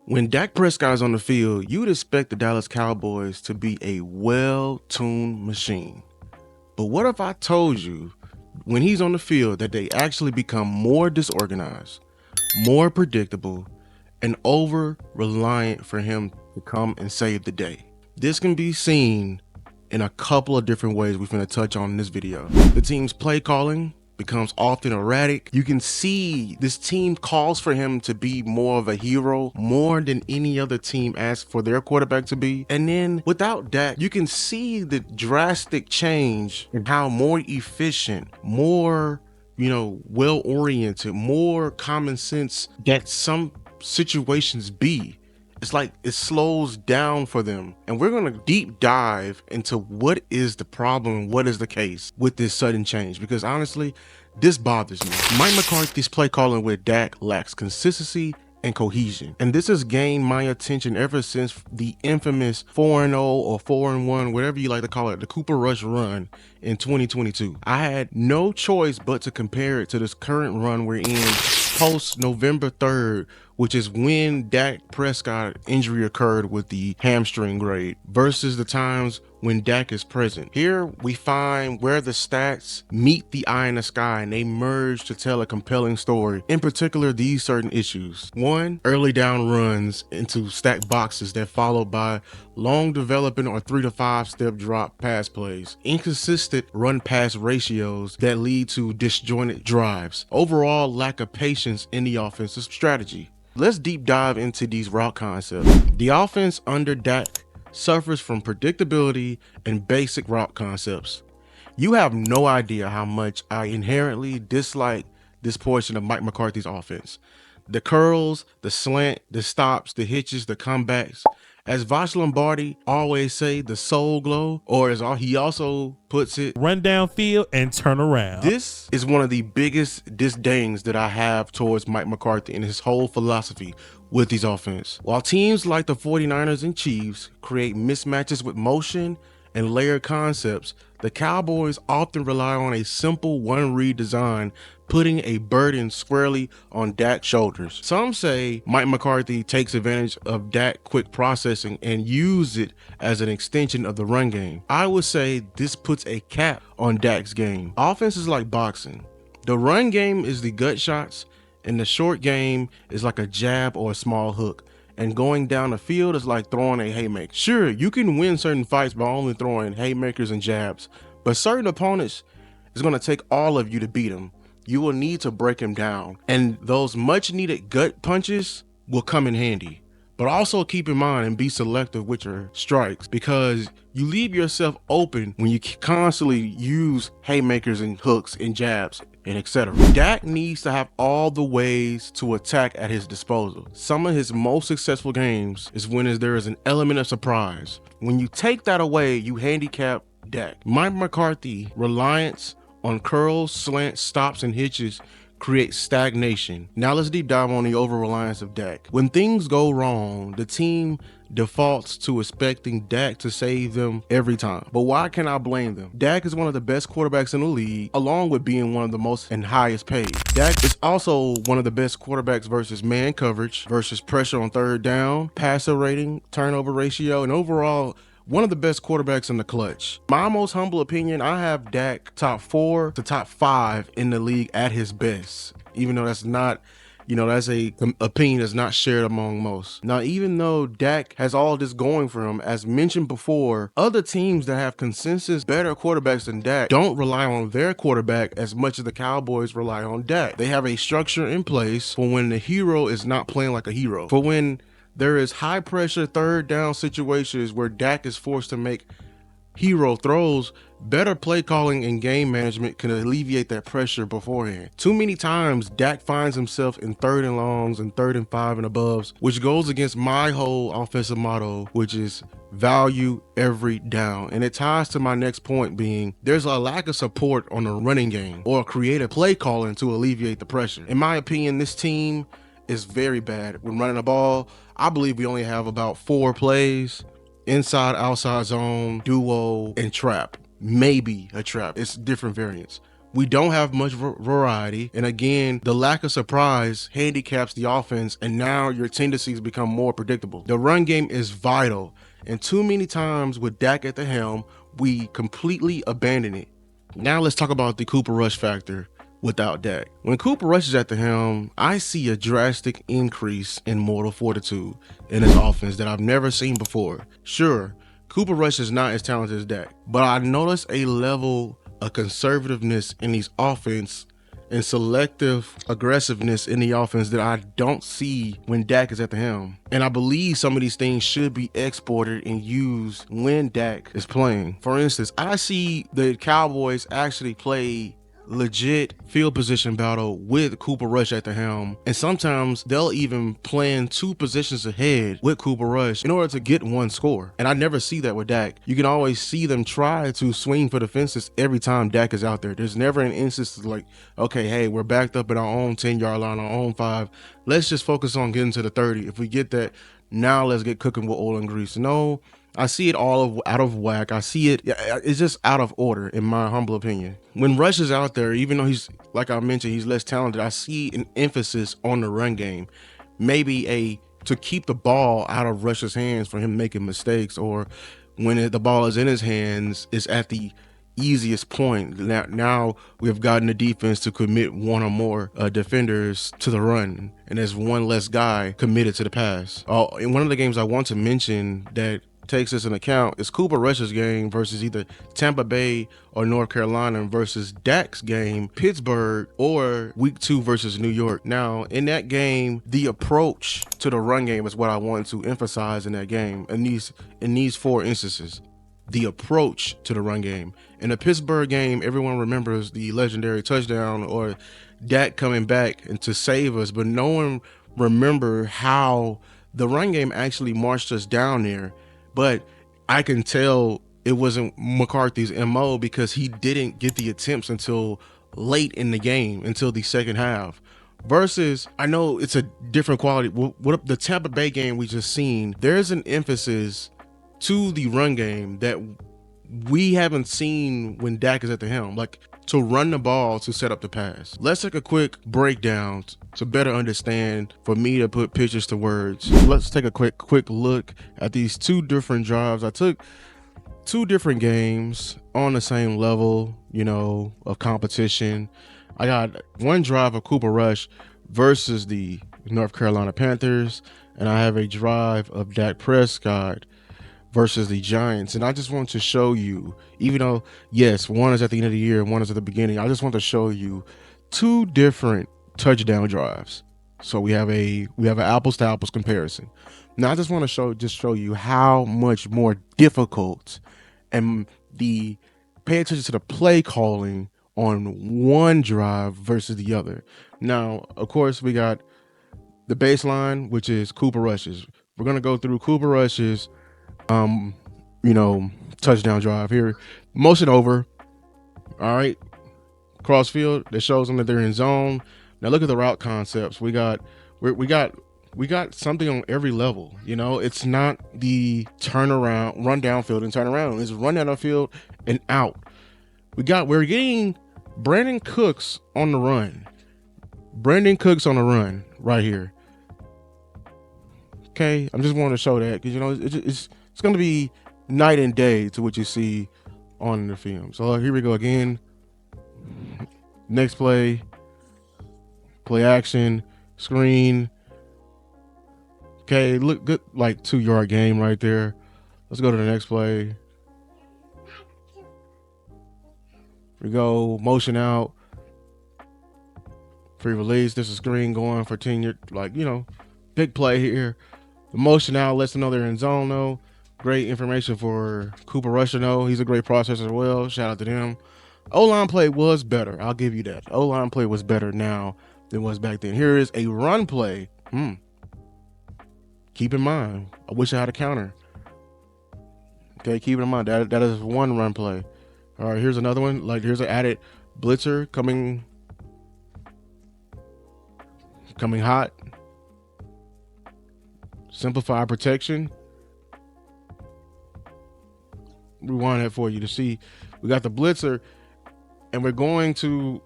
When Dak Prescott is on the field, you would expect the Dallas Cowboys to be a well-tuned machine. But what if I told you when he's on the field that they actually become more disorganized, more predictable, and over-reliant for him to come and save the day? This can be seen in a couple of different ways we're going to touch on in this video. The team's play calling becomes often erratic. You can see this team calls for him to be more of a hero, more than any other team asks for their quarterback to be. And then without Dak, you can see the drastic change in how more efficient, more, well-oriented, more common sense that some situations be. It's like it slows down for them. And we're going to deep dive into what is the problem and what is the case with this sudden change, because honestly, this bothers me. Mike McCarthy's play calling with Dak lacks consistency and cohesion. And this has gained my attention ever since the infamous 4-0 or 4-1, whatever you like to call it, the Cooper Rush run in 2022. I had no choice but to compare it to this current run we're in post November 3rd, which is when Dak Prescott injury occurred with the hamstring grade, versus the times when Dak is present. Here we find where the stats meet the eye in the sky and they merge to tell a compelling story. In particular, these certain issues. One, early down runs into stacked boxes that followed by long developing or 3 to 5 step drop pass plays. Inconsistent run pass ratios that lead to disjointed drives. Overall lack of patience in the offensive strategy. Let's deep dive into these route concepts. The offense under Dak suffers from predictability and basic route concepts. You have no idea how much I inherently dislike this portion of Mike McCarthy's offense. The curls, the slant, the stops, the hitches, the comebacks. As Vosh Lombardi always say, the soul glow, or as he also puts it, run downfield and turn around. This is one of the biggest disdains that I have towards Mike McCarthy and his whole philosophy with his offense. While teams like the 49ers and Chiefs create mismatches with motion and layered concepts, the Cowboys often rely on a simple one-read design, putting a burden squarely on Dak's shoulders. Some say Mike McCarthy takes advantage of Dak's quick processing and use it as an extension of the run game. I would say this puts a cap on Dak's game. Offense is like boxing. The run game is the gut shots, and the short game is like a jab or a small hook. And going down the field is like throwing a haymaker. Sure, you can win certain fights by only throwing haymakers and jabs, but certain opponents is going to take all of you to beat them. You will need to break him down, and those much needed gut punches will come in handy. But also keep in mind and be selective with your strikes, because you leave yourself open when you constantly use haymakers and hooks and jabs and etc. Dak needs to have all the ways to attack at his disposal. Some of his most successful games is when there is an element of surprise. When you take that away, you handicap Dak. Mike McCarthy reliance on curls, slants, stops, and hitches creates stagnation. Now let's deep dive on the over-reliance of Dak. When things go wrong, the team defaults to expecting Dak to save them every time. But why can I blame them? Dak is one of the best quarterbacks in the league, along with being one of the most and highest paid. Dak is also one of the best quarterbacks versus man coverage, versus pressure on third down, passer rating, turnover ratio, and overall one of the best quarterbacks in the clutch. My most humble opinion, I have Dak top 4 to top 5 in the league at his best, even though that's not, that's a opinion that's not shared among most. Now, even though Dak has all this going for him, as mentioned before, other teams that have consensus better quarterbacks than Dak don't rely on their quarterback as much as the Cowboys rely on Dak. They have a structure in place for when the hero is not playing like a hero, for when there is high pressure third down situations where Dak is forced to make hero throws. Better play calling and game management can alleviate that pressure beforehand. Too many times Dak finds himself in 3rd and longs and 3rd and 5 and aboves, which goes against my whole offensive motto, which is value every down. And it ties to my next point being there's a lack of support on the running game or creative play calling to alleviate the pressure. In my opinion, this team is very bad when running the ball. I believe we only have about 4 plays: inside, outside zone, duo, and trap. Maybe a trap. It's different variants. We don't have much variety. And again, the lack of surprise handicaps the offense, and now your tendencies become more predictable. The run game is vital, and too many times with Dak at the helm, we completely abandon it. Now let's talk about the Cooper Rush factor without Dak. When Cooper Rush is at the helm, I see a drastic increase in mortal fortitude in his offense that I've never seen before. Sure, Cooper Rush is not as talented as Dak, but I notice a level of conservativeness in his offense and selective aggressiveness in the offense that I don't see when Dak is at the helm. And I believe some of these things should be exported and used when Dak is playing. For instance, I see the Cowboys actually play legit field position battle with Cooper Rush at the helm, and sometimes they'll even plan 2 positions ahead with Cooper Rush in order to get one score. And I never see that with Dak. You can always see them try to swing for the fences every time Dak is out there. There's never an instance like, okay, hey, we're backed up at our own 10-yard line, our own 5. Let's just focus on getting to the 30. If we get that, now let's get cooking with oil and grease. No, I see it all out of whack. I see it's just out of order, in my humble opinion. When Rush is out there, even though he's, like I mentioned, he's less talented, I see an emphasis on the run game. Maybe to keep the ball out of Rush's hands for him making mistakes, or when the ball is in his hands, is at the easiest point. Now we have gotten the defense to commit one or more defenders to the run, and there's one less guy committed to the pass. In one of the games I want to mention that takes this into account is Cooper Rush's game versus either Tampa Bay or North Carolina versus Dak's game, Pittsburgh, or week 2 versus New York. Now, in that game, the approach to the run game is what I want to emphasize in that game. In these 4 instances, the approach to the run game. In the Pittsburgh game, everyone remembers the legendary touchdown or Dak coming back and to save us, but no one remember how the run game actually marched us down there. But I can tell it wasn't McCarthy's MO because he didn't get the attempts until late in the game, until the second half. Versus, I know it's a different quality. What the Tampa Bay game we just seen, there's an emphasis to the run game that we haven't seen when Dak is at the helm, like to run the ball to set up the pass. Let's take a quick breakdown to better understand, for me to put pictures to words. Let's take a quick look at these 2 different drives. I took 2 different games on the same level, of competition. I got one drive of Cooper Rush versus the North Carolina Panthers, and I have a drive of Dak Prescott versus the Giants. And I just want to show you, even though, yes, one is at the end of the year and one is at the beginning, I just want to show you 2 different touchdown drives. So we have an apples to apples comparison. Now I just want to show you how much more difficult and pay attention to the play calling on one drive versus the other. Now, of course, we got the baseline, which is Cooper Rush's. We're going to go through Cooper Rush's touchdown drive here. Motion over. All right. Cross field. That shows them that they're in zone. Now look at the route concepts. We got something on every level. It's not the turnaround, run downfield and turn around. It's run down the field and out. We're getting Brandon Cooks on the run. Brandon Cooks on the run right here. Okay, I'm just wanting to show that because it's going to be night and day to what you see on the film. So here we go again. Next play action, screen. Okay, look good, like 2-yard game right there. Let's go to the next play. We go motion out, free release. This is screen going for 10-yard, big play here. The motion out lets them know they're in zone though. Great information for Cooper Rush to know. He's a great processor as well. Shout out to them. O-line play was better. I'll give you that. O-line play was better now than was back then. Here is a run play. Keep in mind, I wish I had a counter. Okay, keep it in mind. That is one run play. All right, here's another one. Here's an added blitzer coming hot. Simplified protection. Rewind that for you to see. We got the blitzer, and we're going to,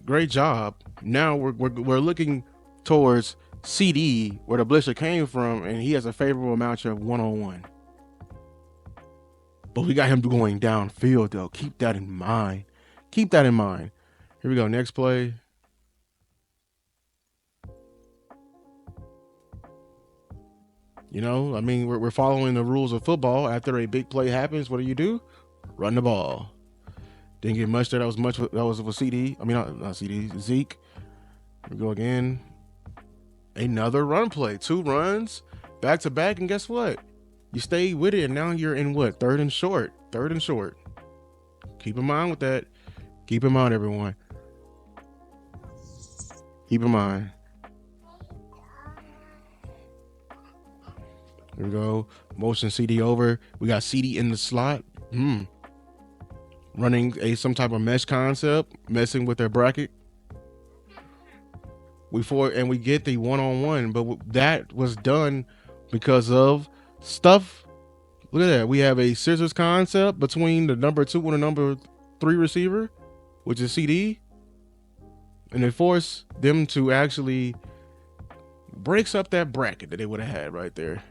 great job. Now we're looking towards CD, where the blitzer came from, and he has a favorable matchup one-on-one. But we got him going downfield, though. Keep that in mind. Keep that in mind. Here we go. Next play. You know, I mean, we're following the rules of football. After a big play happens, what do? Run the ball. Didn't get much there. That was with CD. I mean, not CD. Zeke. Here we go again. Another run play. 2 runs back to back, and guess what? You stay with it, and now you're in what? Third and short. Keep in mind with that. Keep in mind, everyone. Keep in mind. Here we go. Motion CD over. We got CD in the slot. Running some type of mesh concept, messing with their bracket. We get the one-on-one, but that was done because of stuff. Look at that. We have a scissors concept between the number 2 and the number 3 receiver, which is CD. And they force them to actually breaks up that bracket that they would have had right there.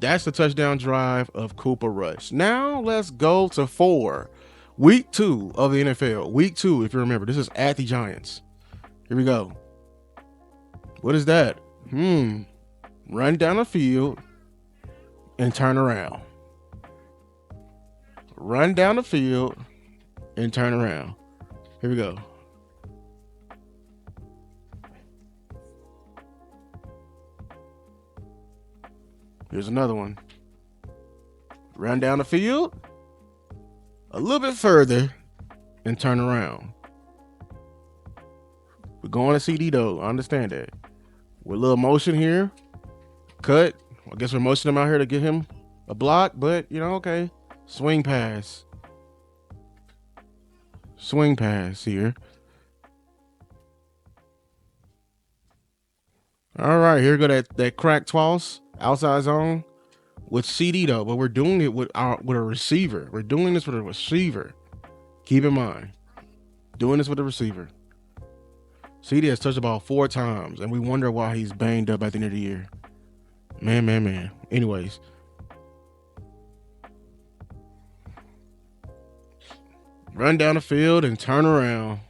That's the touchdown drive of Cooper Rush. Now let's go to 4. Week 2 of the NFL. Week 2, if you remember, this is at the Giants. Here we go. What is that? Run down the field and turn around. Run down the field and turn around. Here we go. Here's another one. Run down the field a little bit further and turn around. We're going to CD though. I understand that. With a little motion here. Cut. I guess we're motioning him out here to get him a block, but you know, okay. Swing pass. Swing pass here. All right, here go that crack toss, outside zone with CD though, but we're doing it with a receiver. We're doing this with a receiver. Keep in mind, doing this with a receiver. CD has touched the ball 4 times, and we wonder why he's banged up at the end of the year. Man. Anyways. Run down the field and turn around.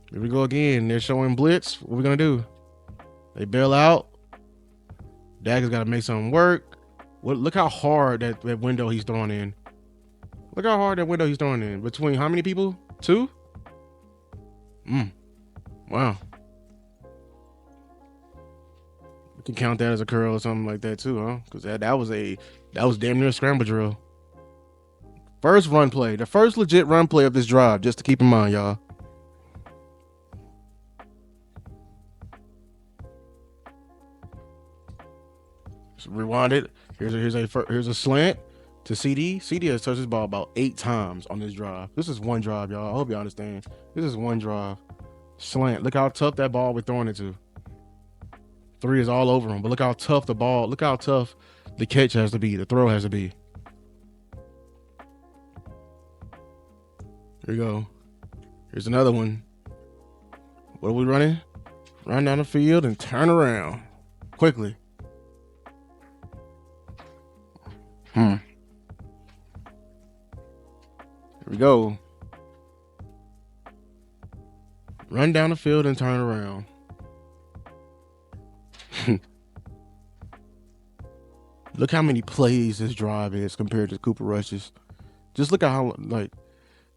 Here we go again. They're showing blitz. What are we going to do? They bail out. Dak has got to make something work. Look how hard that window he's throwing in. Look how hard that window he's throwing in. Between how many people? 2? Wow. We can count that as a curl or something like that too, huh? Because that was damn near a scramble drill. First run play. The first legit run play of this drive, just to keep in mind, y'all. So rewind it. Here's a slant to CD. CD has touched this ball about 8 times on this drive. This is one drive, y'all. I hope y'all understand. This is one drive. Slant. Look how tough that ball we're throwing it to. 3 is all over him. But look how tough the catch has to be. The throw has to be. Here we go. Here's another one. What are we running? Run down the field and turn around quickly. Here we go. Run down the field and turn around. Look how many plays this drive is compared to Cooper Rush's. Just look at how, like,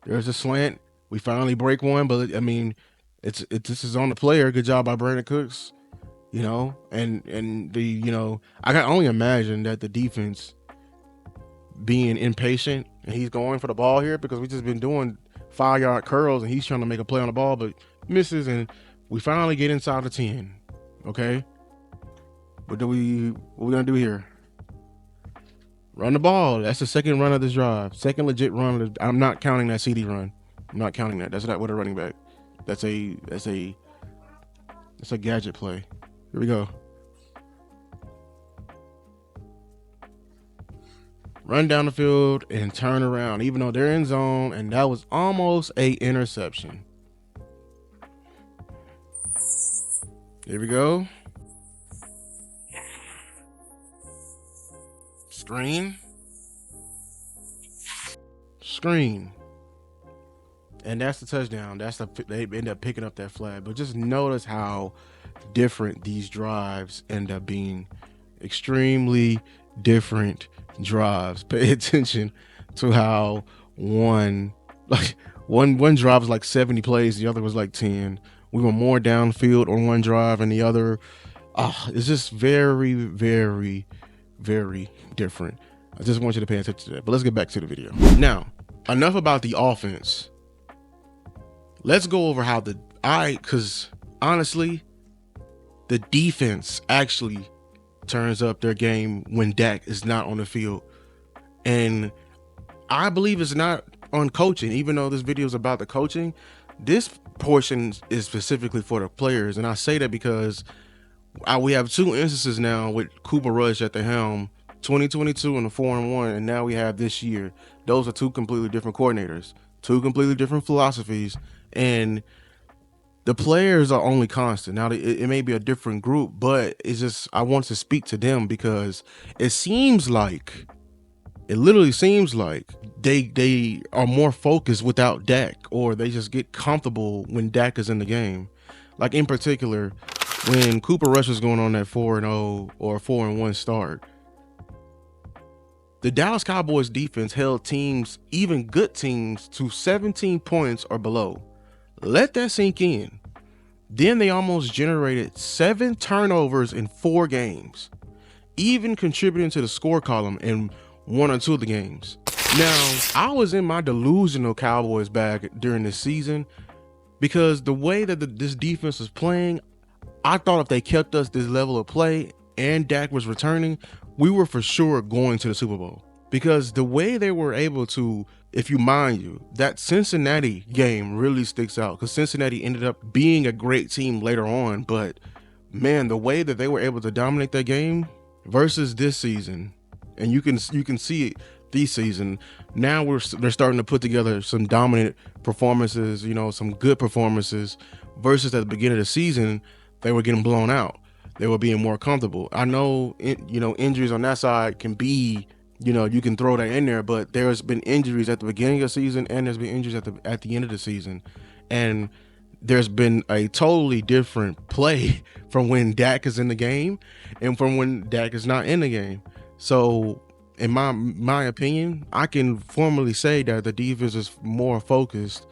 there's a slant. We finally break one, but I mean, this is on the player. Good job by Brandon Cooks. You know, and I can only imagine that the defense being impatient and he's going for the ball here because we just been doing 5-yard curls and he's trying to make a play on the ball but misses, and we finally get inside the 10. Okay, what we gonna do here? Run the ball. That's the second run of this drive. Second legit run. I'm not counting that CD run. I'm not counting that. That's not what a running back. That's a gadget play. Here we go. run down the field and turn around, even though they're in zone, and that was almost a interception. Here we go. Screen. And that's the touchdown. They end up picking up that flag. But just notice how different these drives end up being. Extremely different drives. Pay attention to how one drive was like 70 plays, the other was like 10. We were more downfield on one drive, and the other it's just very, very, very different. I just want you to pay attention to that. But let's get back to the video. Now, enough about the offense. Let's go over how because honestly, the defense actually turns up their game when Dak is not on the field. And I believe it's not on coaching, even though this video is about the coaching. This portion is specifically for the players. And I say that because we have two instances now with Cooper Rush at the helm, 2022 and the 4-1, and now we have this year. Those are two completely different coordinators, two completely different philosophies, and the players are only constant. Now, it may be a different group, but it's just, I want to speak to them because it literally seems like they are more focused without Dak, or they just get comfortable when Dak is in the game. Like in particular, when Cooper Rush was going on that 4-0 or 4-1 start, the Dallas Cowboys defense held teams, even good teams, to 17 points or below. Let that sink in. Then they almost generated 7 turnovers in 4 games, even contributing to the score column in 1 or 2 of the games. Now, I was in my delusional Cowboys bag during this season because the way that this defense was playing, I thought if they kept us this level of play and Dak was returning, we were for sure going to the Super Bowl. Because the way they were able to, if you mind you, that Cincinnati game really sticks out, because Cincinnati ended up being a great team later on. But man, the way that they were able to dominate that game versus this season, and you can see it this season. Now they're starting to put together some dominant performances, some good performances, versus at the beginning of the season, they were getting blown out. They were being more comfortable. I know, injuries on that side can be, you can throw that in there, but there's been injuries at the beginning of the season and there's been injuries at the end of the season. And there's been a totally different play from when Dak is in the game and from when Dak is not in the game. So in my opinion, I can formally say that the defense is more focused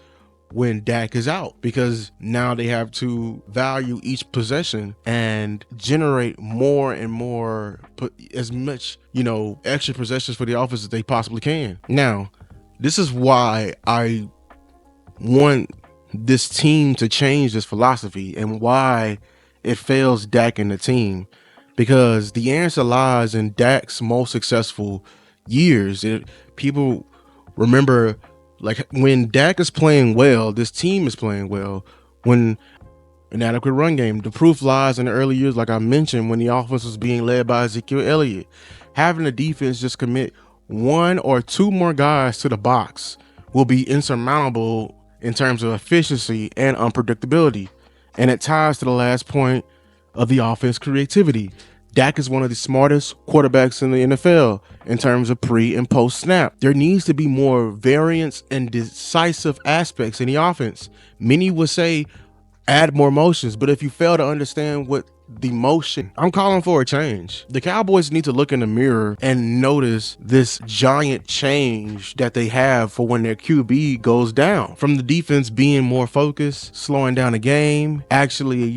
when Dak is out, because now they have to value each possession and generate more and more, put as much, extra possessions for the offense as they possibly can. Now, this is why I want this team to change this philosophy and why it fails Dak and the team, because the answer lies in Dak's most successful years. People remember, like, when Dak is playing well, this team is playing well. When an adequate run game, the proof lies in the early years, like I mentioned, when the offense was being led by Ezekiel Elliott. Having the defense just commit 1 or 2 more guys to the box will be insurmountable in terms of efficiency and unpredictability. And it ties to the last point of the offense creativity. Dak is one of the smartest quarterbacks in the NFL in terms of pre and post snap. There needs to be more variance and decisive aspects in the offense. Many would say add more motions, but if you fail to understand what the motion, I'm calling for a change. The Cowboys need to look in the mirror and notice this giant change that they have for when their QB goes down. From the defense being more focused, slowing down the game, actually,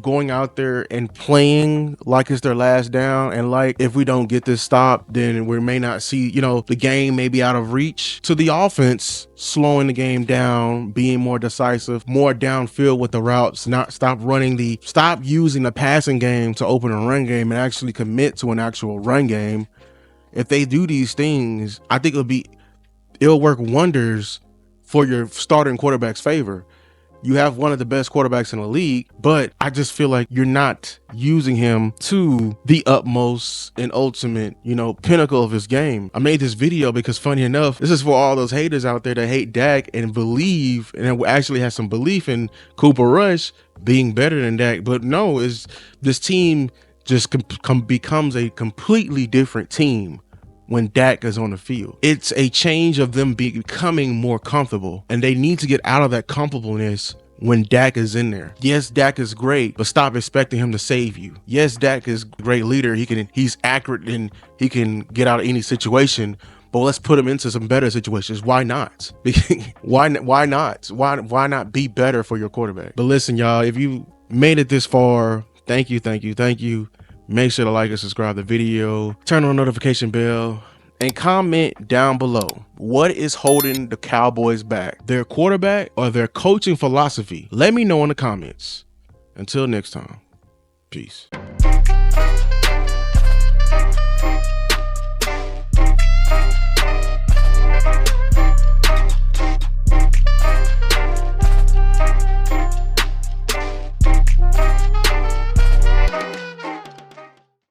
going out there and playing like it's their last down, and like, if we don't get this stop, then we may not see, the game may be out of reach. To the offense, slowing the game down, being more decisive, more downfield with the routes, stop using the passing game to open a run game and actually commit to an actual run game. If they do these things, I think it'll work wonders for your starting quarterback's favor. You have one of the best quarterbacks in the league, but I just feel like you're not using him to the utmost and ultimate, pinnacle of his game. I made this video because, funny enough, this is for all those haters out there that hate Dak and believe, and actually have some belief in Cooper Rush being better than Dak. But no, this team just becomes a completely different team when Dak is on the field. It's a change of them becoming more comfortable, and they need to get out of that comfortableness when Dak is in there. Yes, Dak is great, but stop expecting him to save you. Yes, Dak is a great leader. He's accurate and he can get out of any situation, but let's put him into some better situations. Why not? Why not? Why not be better for your quarterback? But listen, y'all, if you made it this far, thank you. Make sure to like and subscribe to the video, turn on the notification bell, and comment down below. What is holding the Cowboys back? Their quarterback or their coaching philosophy? Let me know in the comments. Until next time, peace.